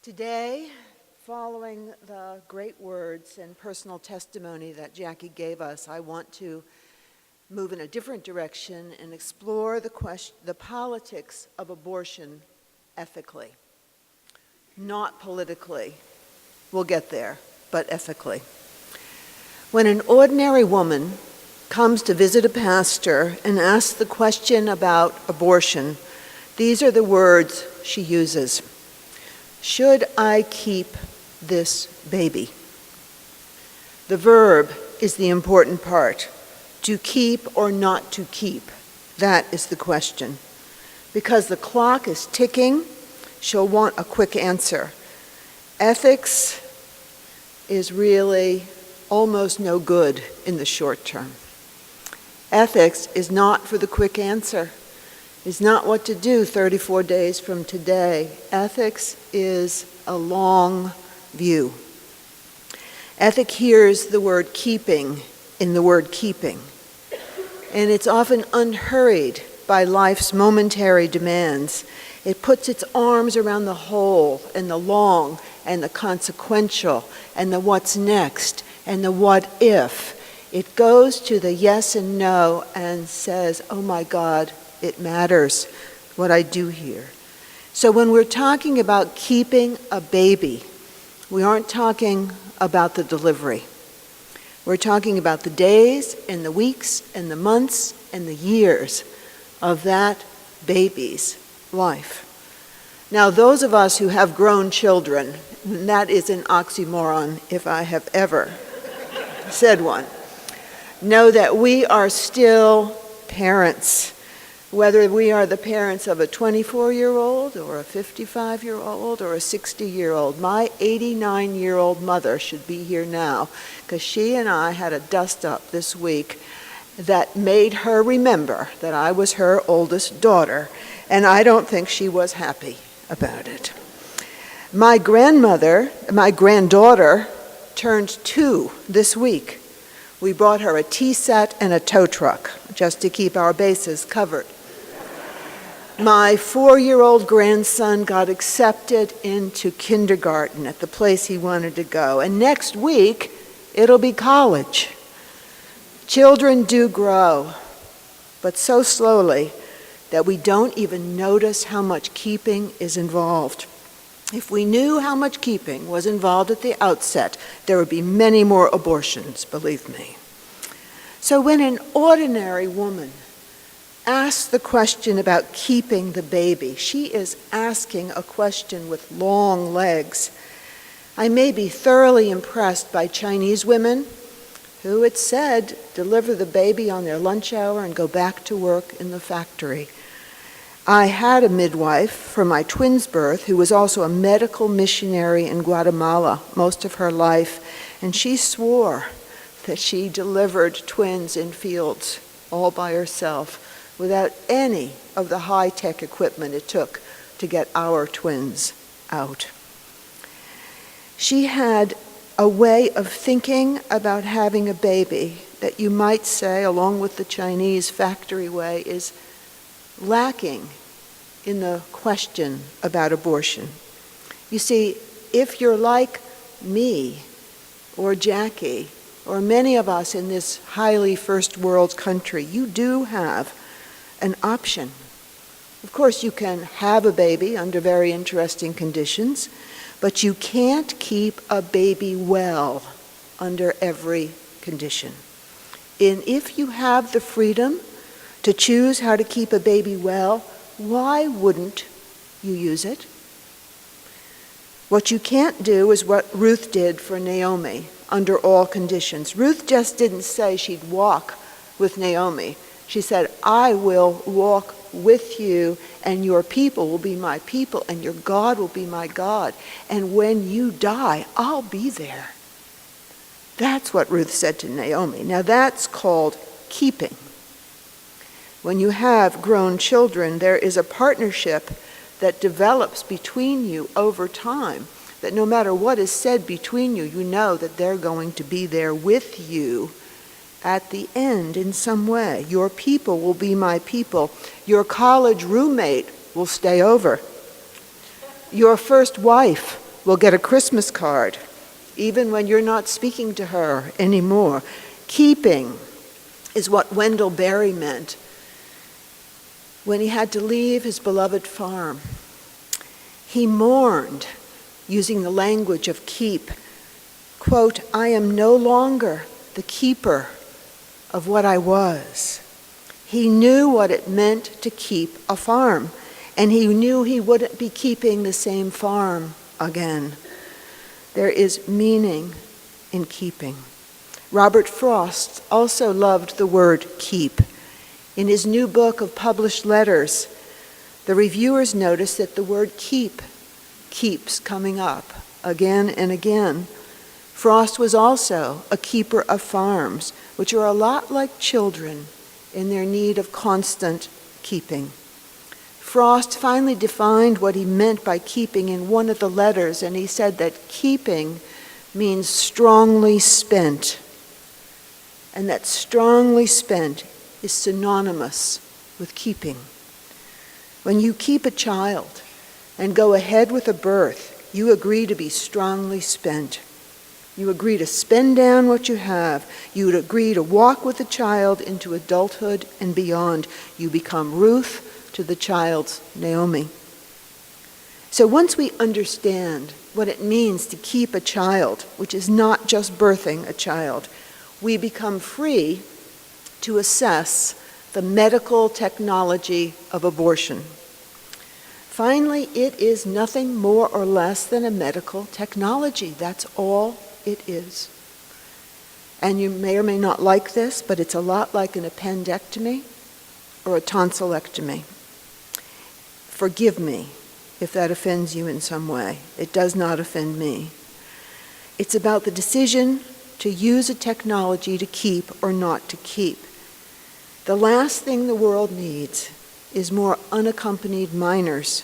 Today, following the great words and personal testimony that Jackie gave us, I want to move in a different direction and explore the politics of abortion ethically, not politically. We'll get there, but ethically. When an ordinary woman comes to visit a pastor and asks the question about abortion, these are the words she uses. Should I keep this baby? The verb is the important part. To keep or not to keep, that is the question. Because the clock is ticking, she'll want a quick answer. Ethics is really almost no good in the short term. Ethics is not for the quick answer. It's not what to do 34 days from today. Ethics is a long view. Ethic hears the word keeping in the word keeping, and it's often unhurried by life's momentary demands. It puts its arms around the whole and the long and the consequential and the what's next and the what if. It goes to the yes and no and says, oh my God, it matters what I do here. So when we're talking about keeping a baby, we aren't talking about the delivery. We're talking about the days and the weeks and the months and the years of that baby's life. Now, those of us who have grown children, and that is an oxymoron if I have ever said one, know that we are still parents. Whether we are the parents of a 24-year-old or a 55-year-old or a 60-year-old. My 89-year-old mother should be here now because she and I had a dust-up this week that made her remember that I was her oldest daughter, and I don't think she was happy about it. My granddaughter turned 2 this week. We bought her a tea set and a tow truck just to keep our bases covered. My 4-year-old grandson got accepted into kindergarten at the place he wanted to go. And next week, it'll be college. Children do grow, but so slowly that we don't even notice how much keeping is involved. If we knew how much keeping was involved at the outset, there would be many more abortions, believe me. So when an ordinary woman asks the question about keeping the baby, she is asking a question with long legs. I may be thoroughly impressed by Chinese women who, it said, deliver the baby on their lunch hour and go back to work in the factory. I had a midwife for my twins' birth who was also a medical missionary in Guatemala most of her life, and she swore that she delivered twins in fields all by herself without any of the high-tech equipment it took to get our twins out. She had a way of thinking about having a baby that you might say, along with the Chinese factory way, is lacking in the question about abortion. You see, if you're like me or Jackie or many of us in this highly first world country, you do have an option. Of course, you can have a baby under very interesting conditions, but you can't keep a baby well under every condition. And if you have the freedom to choose how to keep a baby well, why wouldn't you use it? What you can't do is what Ruth did for Naomi under all conditions. Ruth just didn't say she'd walk with Naomi. She said, I will walk with you, and your people will be my people, and your God will be my God. And when you die, I'll be there. That's what Ruth said to Naomi. Now that's called keeping. When you have grown children, there is a partnership that develops between you over time, that no matter what is said between you, you know that they're going to be there with you at the end in some way. Your people will be my people. Your college roommate will stay over. Your first wife will get a Christmas card, even when you're not speaking to her anymore. Keeping is what Wendell Berry meant when he had to leave his beloved farm. He mourned, using the language of keep. Quote, "I am no longer the keeper of what I was." He knew what it meant to keep a farm, and he knew he wouldn't be keeping the same farm again. There is meaning in keeping. Robert Frost also loved the word keep. In his new book of published letters, the reviewers noticed that the word keep keeps coming up again and again. Frost was also a keeper of farms, which are a lot like children in their need of constant keeping. Frost finally defined what he meant by keeping in one of the letters, and he said that keeping means strongly spent, and that strongly spent is synonymous with keeping. When you keep a child and go ahead with a birth, you agree to be strongly spent. You agree to spend down what you have. You would agree to walk with the child into adulthood and beyond. You become Ruth to the child's Naomi. So once we understand what it means to keep a child, which is not just birthing a child, we become free to assess the medical technology of abortion. Finally, it is nothing more or less than a medical technology. That's all it is. And you may or may not like this, but it's a lot like an appendectomy or a tonsillectomy. Forgive me if that offends you in some way. It does not offend me. It's about the decision to use a technology to keep or not to keep. The last thing the world needs is more unaccompanied minors,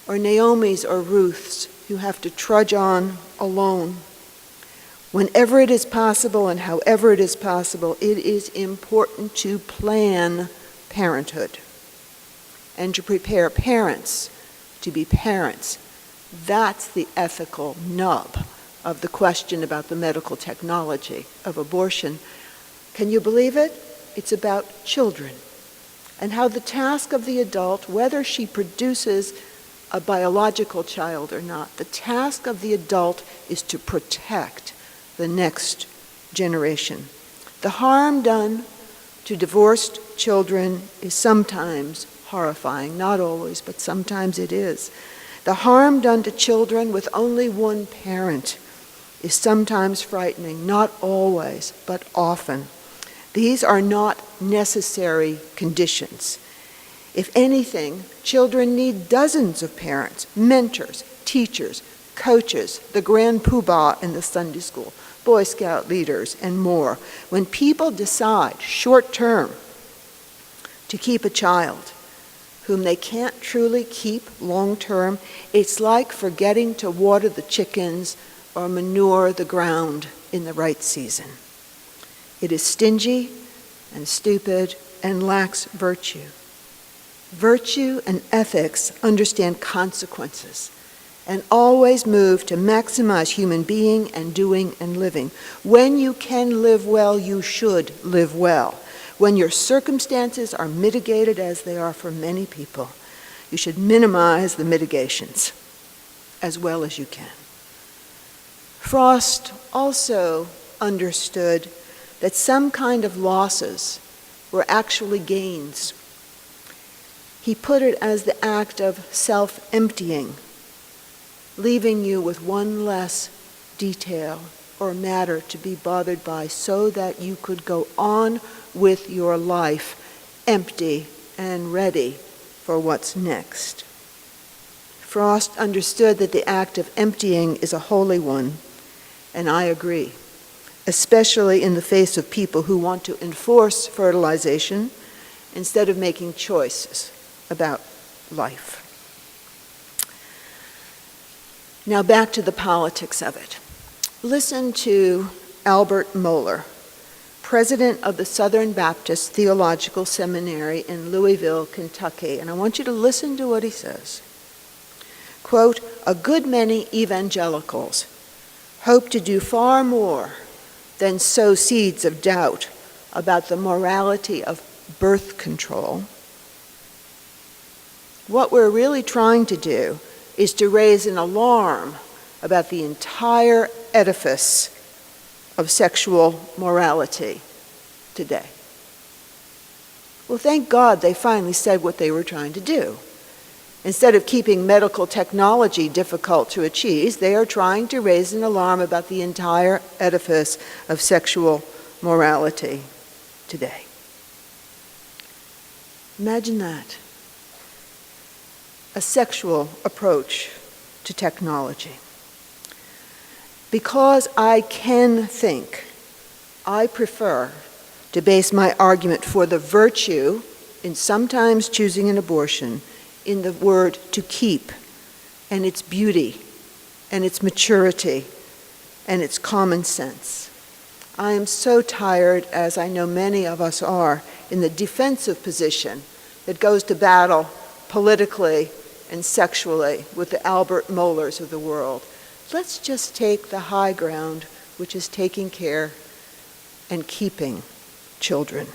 or Naomis or Ruths who have to trudge on alone. Whenever it is possible and however it is possible, it is important to plan parenthood and to prepare parents to be parents. That's the ethical nub of the question about the medical technology of abortion. Can you believe it? It's about children and how the task of the adult, whether she produces a biological child or not, the task of the adult is to protect the next generation. The harm done to divorced children is sometimes horrifying, not always, but sometimes it is. The harm done to children with only one parent is sometimes frightening, not always, but often. These are not necessary conditions. If anything, children need dozens of parents, mentors, teachers, coaches, the grand poobah in the Sunday school, Boy Scout leaders, and more. When people decide short-term to keep a child whom they can't truly keep long-term, it's like forgetting to water the chickens or manure the ground in the right season. It is stingy and stupid and lacks virtue. Virtue and ethics understand consequences and always move to maximize human being and doing and living. When you can live well, you should live well. When your circumstances are mitigated, as they are for many people, you should minimize the mitigations as well as you can. Frost also understood that some kind of losses were actually gains. He put it as the act of self-emptying, leaving you with one less detail or matter to be bothered by so that you could go on with your life empty and ready for what's next. Frost understood that the act of emptying is a holy one, and I agree, especially in the face of people who want to enforce fertilization instead of making choices about life. Now back to the politics of it. Listen to Albert Mohler, president of the Southern Baptist Theological Seminary in Louisville, Kentucky, and I want you to listen to what he says. Quote, a good many evangelicals hope to do far more than sow seeds of doubt about the morality of birth control. What we're really trying to do is to raise an alarm about the entire edifice of sexual morality today. Well, thank God they finally said what they were trying to do. Instead of keeping medical technology difficult to achieve, they are trying to raise an alarm about the entire edifice of sexual morality today. Imagine that. A sexual approach to technology. Because I can think, I prefer to base my argument for the virtue in sometimes choosing an abortion in the word to keep, and its beauty, and its maturity, and its common sense. I am so tired, as I know many of us are, in the defensive position that goes to battle politically and sexually with the Albert Mohlers of the world. Let's just take the high ground, which is taking care and keeping children.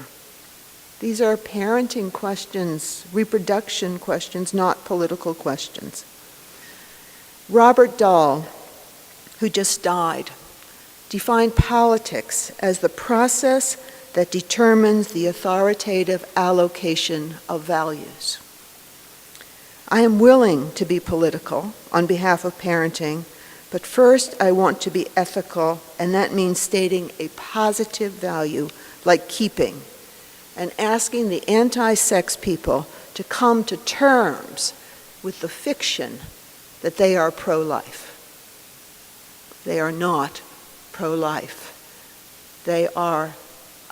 These are parenting questions, reproduction questions, not political questions. Robert Dahl, who just died, defined politics as the process that determines the authoritative allocation of values. I am willing to be political on behalf of parenting, but first I want to be ethical, and that means stating a positive value like keeping, and asking the anti-sex people to come to terms with the fiction that they are pro-life. They are not pro-life. They are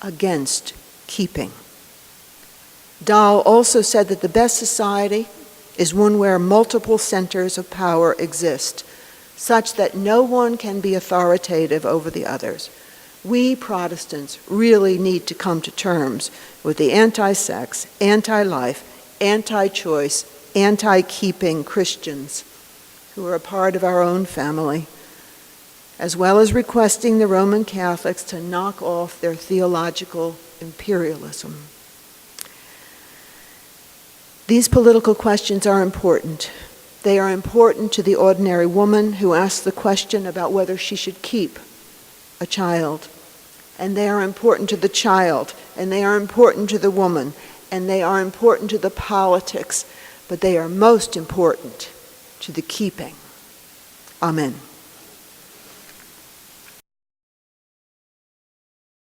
against keeping. Dahl also said that the best society is one where multiple centers of power exist, such that no one can be authoritative over the others. We Protestants really need to come to terms with the anti-sex, anti-life, anti-choice, anti-keeping Christians who are a part of our own family, as well as requesting the Roman Catholics to knock off their theological imperialism. These political questions are important. They are important to the ordinary woman who asks the question about whether she should keep a child. And they are important to the child, and they are important to the woman, and they are important to the politics, but they are most important to the keeping. Amen.